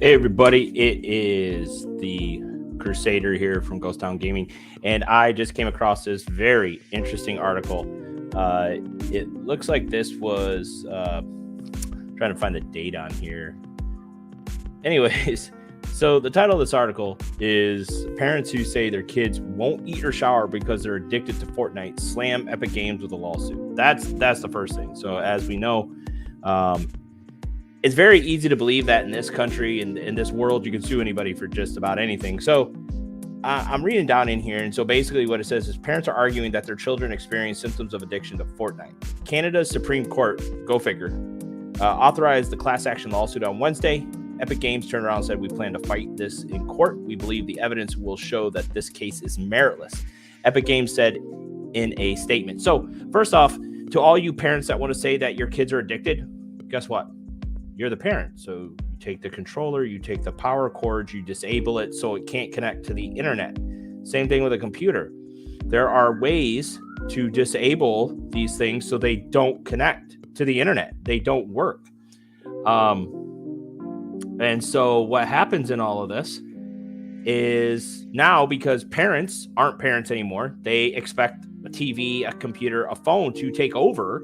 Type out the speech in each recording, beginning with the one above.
Hey everybody, it is the Crusader here from Ghost Town Gaming, and I just came across this very interesting article. It looks like this was trying to find the date on here. Anyways, so the title of this article is "Parents Who Say Their Kids Won't Eat or Shower Because They're Addicted to Fortnite Slam Epic Games with a Lawsuit." That's the first thing. So as we know, it's very easy to believe that in this country and in this world, you can sue anybody for just about anything. So I'm reading down in here. And so basically what it says is parents are arguing that their children experience symptoms of addiction to Fortnite. Canada's Supreme Court, go figure, authorized the class action lawsuit on Wednesday. Epic Games turned around and said, "We plan to fight this in court. We believe the evidence will show that this case is meritless," Epic Games said in a statement. So first off, to all you parents that want to say that your kids are addicted, guess what? You're the parent. So you take the controller, you take the power cords, you disable it so it can't connect to the internet. Same thing with a computer. There are ways to disable these things so they don't connect to the internet. They don't work. And so what happens in all of this is now, because parents aren't parents anymore, they expect a TV, a computer, a phone to take over,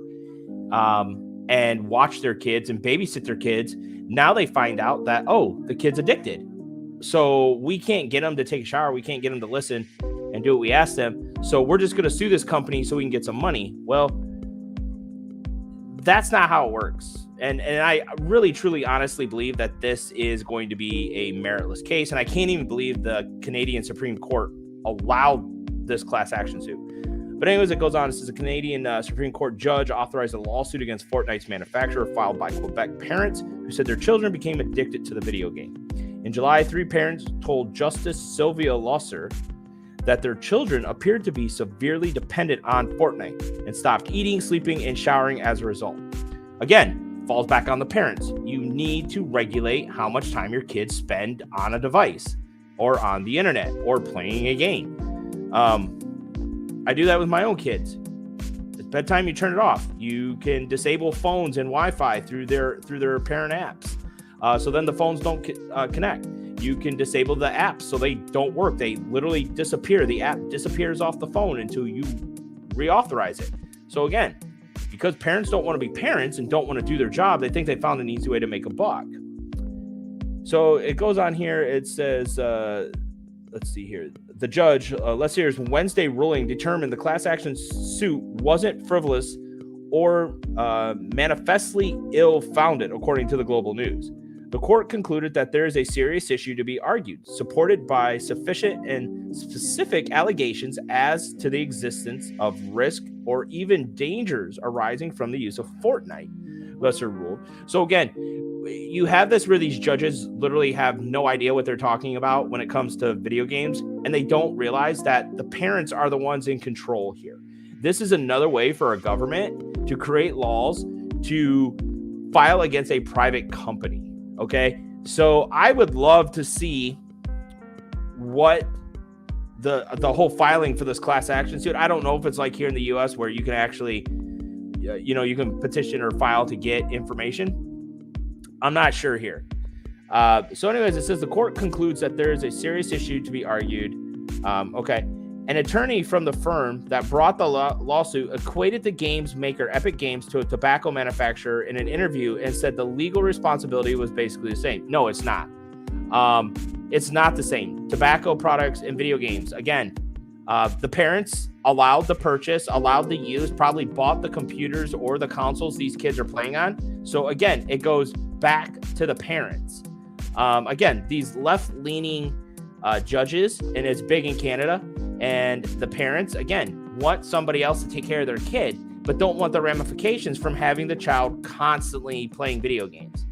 and watch their kids and babysit their kids. Now they find out that, oh, the kid's addicted. So we can't get them to take a shower. We can't get them to listen and do what we ask them. So we're just going to sue this company so we can get some money. Well, that's not how it works. And I really, truly, honestly believe that this is going to be a meritless case. And I can't even believe the Canadian Supreme Court allowed this class action suit. But anyways, it goes on. It says a Canadian Supreme Court judge authorized a lawsuit against Fortnite's manufacturer filed by Quebec parents who said their children became addicted to the video game. In July, 3 parents told Justice Sylvia Losser that their children appeared to be severely dependent on Fortnite and stopped eating, sleeping, and showering as a result. Again, falls back on the parents. You need to regulate how much time your kids spend on a device or on the internet or playing a game. I do that with my own kids. It's bedtime, you turn it off. You can disable phones and Wi-Fi through their parent apps. So then the phones don't connect. You can disable the apps so they don't work. They literally disappear. The app disappears off the phone until you reauthorize it. So again, because parents don't want to be parents and don't want to do their job, they think they found an easy way to make a buck. So it goes on here. It says, let's see here. The judge, Lessier's Wednesday ruling determined the class action suit wasn't frivolous or manifestly ill-founded, according to the Global News. The court concluded that there is a serious issue to be argued, supported by sufficient and specific allegations as to the existence of risk or even dangers arising from the use of Fortnite, Lesser ruled. So again, you have this where these judges literally have no idea what they're talking about when it comes to video games, and they don't realize that the parents are the ones in control here. This is another way for a government to create laws to file against a private company. Okay, so I would love to see what the whole filing for this class action suit. I don't know if it's like here in the US where you can actually, you can petition or file to get information. I'm not sure here. So anyways, it says the court concludes that there is a serious issue to be argued. Okay. An attorney from the firm that brought the lawsuit equated the games maker Epic Games to a tobacco manufacturer in an interview and said the legal responsibility was basically the same. No, it's not. It's not the same. Tobacco products and video games. Again, the parents allowed the purchase, allowed the use, probably bought the computers or the consoles these kids are playing on. So again, it goes back to the parents. Again, these left-leaning judges, and it's big in Canada, and the parents, again, want somebody else to take care of their kid, but don't want the ramifications from having the child constantly playing video games.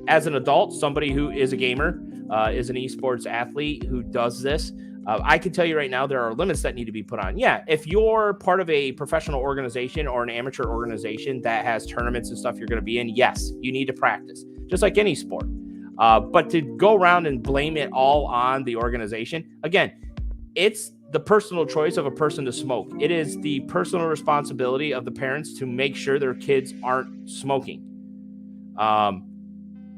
As an adult, somebody who is a gamer, is an esports athlete who does this, I can tell you right now, there are limits that need to be put on. Yeah, if you're part of a professional organization or an amateur organization that has tournaments and stuff you're going to be in, yes, you need to practice, just like any sport. But to go around and blame it all on the organization, again, it's the personal choice of a person to smoke. It is the personal responsibility of the parents to make sure their kids aren't smoking.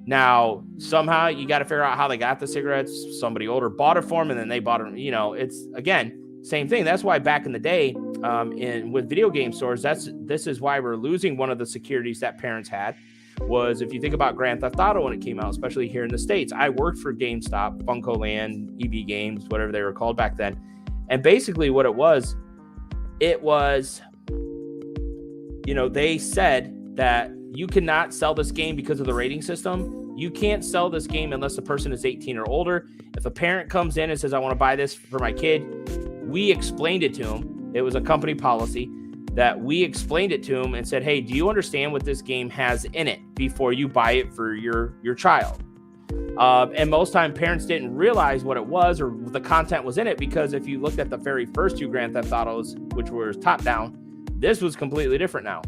Now, somehow you got to figure out how they got the cigarettes. Somebody older bought it for them, and then they bought it. It's, again, same thing. That's why back in the day, with video game stores, this is why we're losing one of the securities that parents had. Was, if you think about Grand Theft Auto when it came out, especially here in the States, I worked for GameStop, Funko Land, EB Games, whatever they were called back then. And basically what it was, they said that you cannot sell this game because of the rating system. You can't sell this game unless the person is 18 or older. If a parent comes in and says, I want to buy this for my kid, we explained it to him. It was a company policy that we explained it to him and said, hey, do you understand what this game has in it before you buy it for your child? And most time parents didn't realize what it was or the content was in it, because if you looked at the very first 2 Grand Theft Autos, which were top down, this was completely different now.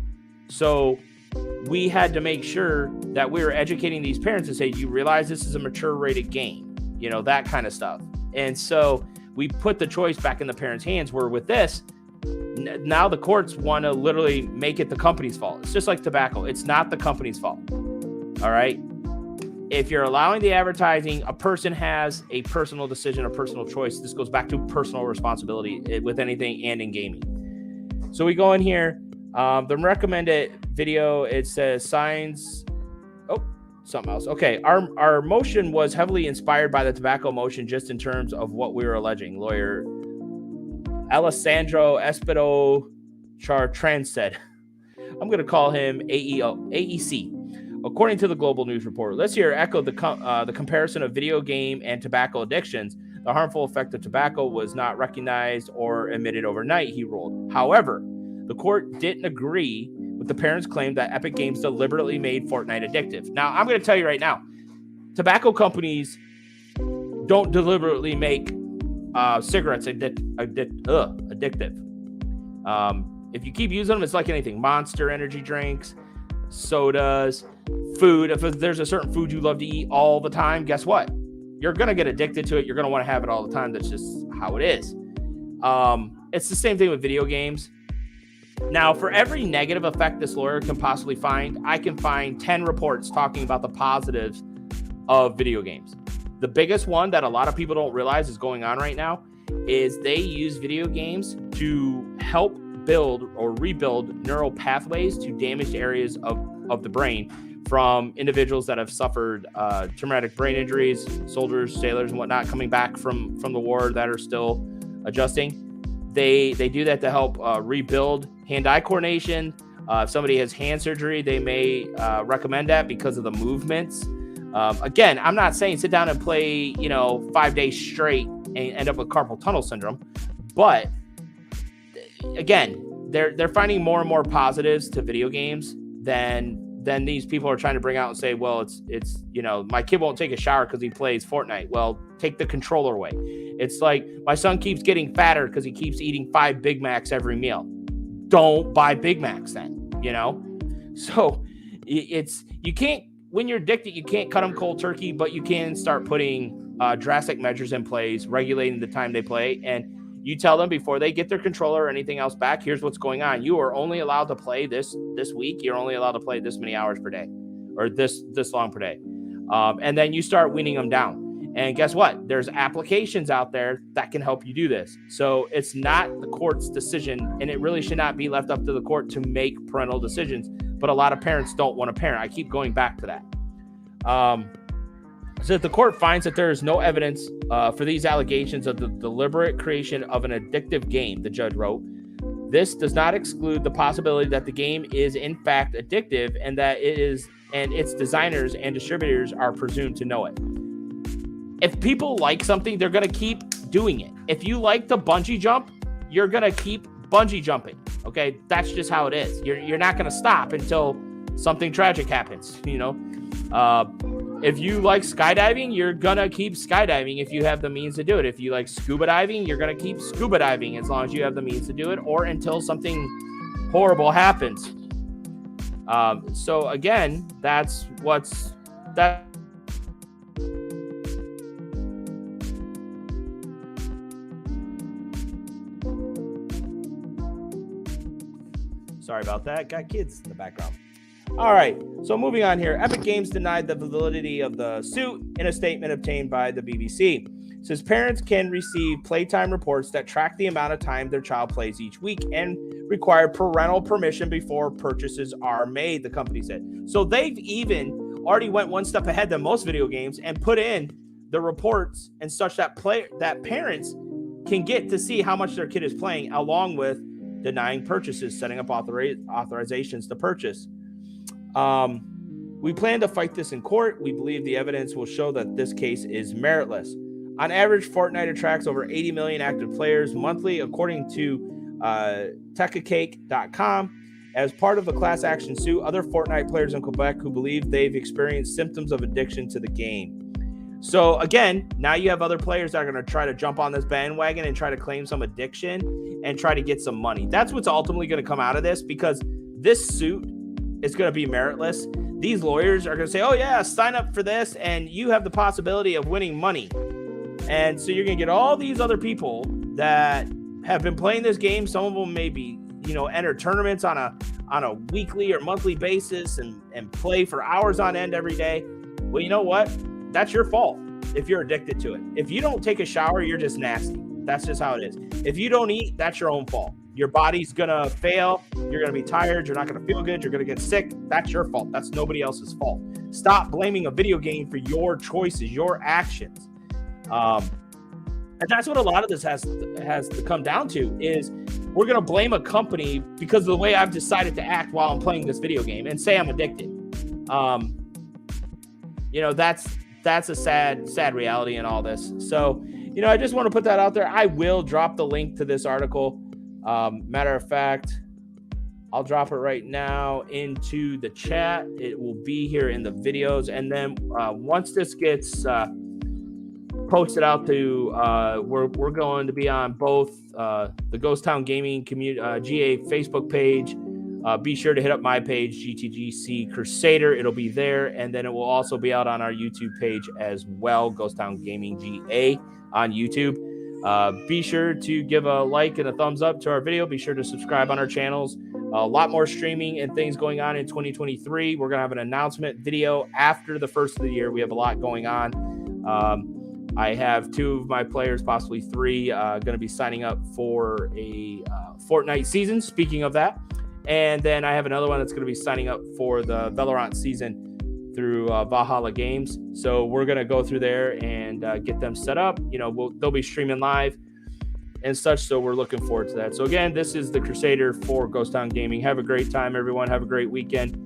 So we had to make sure that we were educating these parents and say, you realize this is a mature rated game, that kind of stuff. And so we put the choice back in the parents' hands, where with this, now the courts want to literally make it the company's fault. It's just like tobacco. It's not the company's fault. All right. If you're allowing the advertising, a person has a personal decision, a personal choice. This goes back to personal responsibility with anything and in gaming. So we go in here. The recommended video, it says signs. Oh, something else. Okay. Our motion was heavily inspired by the tobacco motion, just in terms of what we were alleging. Lawyer Alessandro Espedo Chartrand said, I'm going to call him AEC. According to the Global News Report, let's hear echoed the comparison of video game and tobacco addictions. The harmful effect of tobacco was not recognized or admitted overnight, he ruled. However, the court didn't agree with the parents' claim that Epic Games deliberately made Fortnite addictive. Now, I'm going to tell you right now, tobacco companies don't deliberately make cigarettes addictive. If you keep using them, it's like anything. Monster energy drinks, sodas, food. If there's a certain food you love to eat all the time, guess what? You're going to get addicted to it. You're going to want to have it all the time. That's just how it is. It's the same thing with video games. Now, for every negative effect this lawyer can possibly find, I can find 10 reports talking about the positives of video games. The biggest one that a lot of people don't realize is going on right now is they use video games to help build or rebuild neural pathways to damaged areas of the brain from individuals that have suffered traumatic brain injuries, soldiers, sailors, and whatnot, coming back from the war that are still adjusting. They do that to help rebuild hand-eye coordination. If somebody has hand surgery, they may recommend that because of the movements. Again, I'm not saying sit down and play, 5 days straight and end up with carpal tunnel syndrome, but again, they're finding more and more positives to video games than these people are trying to bring out and say, well, it's my kid won't take a shower because he plays Fortnite. Well, take the controller away. It's like my son keeps getting fatter because he keeps eating 5 Big Macs every meal. Don't buy Big Macs then, So you can't, when you're addicted, you can't cut them cold turkey, but you can start putting drastic measures in place, regulating the time they play. And you tell them before they get their controller or anything else back, here's what's going on. You are only allowed to play this week. You're only allowed to play this many hours per day, or this long per day. And then you start weaning them down. And guess what? There's applications out there that can help you do this. So it's not the court's decision, and it really should not be left up to the court to make parental decisions. But a lot of parents don't want to parent. I keep going back to that. So if the court finds that there is no evidence for these allegations of the deliberate creation of an addictive game, the judge wrote, this does not exclude the possibility that the game is in fact addictive and that it is, and its designers and distributors are presumed to know it. If people like something, they're going to keep doing it. If you like to bungee jump, you're going to keep bungee jumping. Okay, that's just how it is. You're not going to stop until something tragic happens. If you like skydiving, you're going to keep skydiving if you have the means to do it. If you like scuba diving, you're going to keep scuba diving as long as you have the means to do it, or until something horrible happens. So again, that's that. Sorry about that. Got kids in the background. All right, so moving on here. Epic Games denied the validity of the suit in a statement obtained by the BBC. It says parents can receive playtime reports that track the amount of time their child plays each week and require parental permission before purchases are made, the company said. So they've even already went one step ahead than most video games and put in the reports and such that parents can get to see how much their kid is playing, along with denying purchases, setting up authorizations to purchase. We plan to fight this in court. We believe the evidence will show that this case is meritless. On average, Fortnite attracts over 80 million active players monthly, according to techacake.com. As part of the class action suit, other Fortnite players in Quebec who believe they've experienced symptoms of addiction to the game. So again, now you have other players that are going to try to jump on this bandwagon and try to claim some addiction and try to get some money. That's what's ultimately going to come out of this, because this suit is going to be meritless. These lawyers are going to say, oh yeah, sign up for this and you have the possibility of winning money. And so you're going to get all these other people that have been playing this game. Some of them maybe, enter tournaments on a weekly or monthly basis and play for hours on end every day. Well, you know what? That's your fault if you're addicted to it. If you don't take a shower, you're just nasty. That's just how it is. If you don't eat, that's your own fault. Your body's going to fail. You're going to be tired. You're not going to feel good. You're going to get sick. That's your fault. That's nobody else's fault. Stop blaming a video game for your choices, your actions. And that's what a lot of this has to come down to, is we're going to blame a company because of the way I've decided to act while I'm playing this video game and say I'm addicted. That's a sad reality in all this. So, I just want to put that out there. I will drop the link to this article. Matter of fact, I'll drop it right now into the chat. It will be here in the videos. And then once this gets posted out to, we're going to be on both the Ghost Town Gaming GA Facebook page. Be sure to hit up my page, GTGC Crusader. It'll be there. And then it will also be out on our YouTube page as well, Ghost Town Gaming GA on YouTube. Be sure to give a like and a thumbs up to our video. Be sure to subscribe on our channels. A lot more streaming and things going on in 2023. We're going to have an announcement video after the first of the year. We have a lot going on. I have 2 of my players, possibly 3, going to be signing up for a Fortnite season. Speaking of that. And then I have another one that's going to be signing up for the Valorant season through Valhalla Games. So we're going to go through there and get them set up. They'll be streaming live and such. So we're looking forward to that. So again, this is the Crusader for Ghost Town Gaming. Have a great time, everyone. Have a great weekend.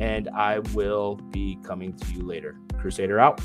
And I will be coming to you later. Crusader out.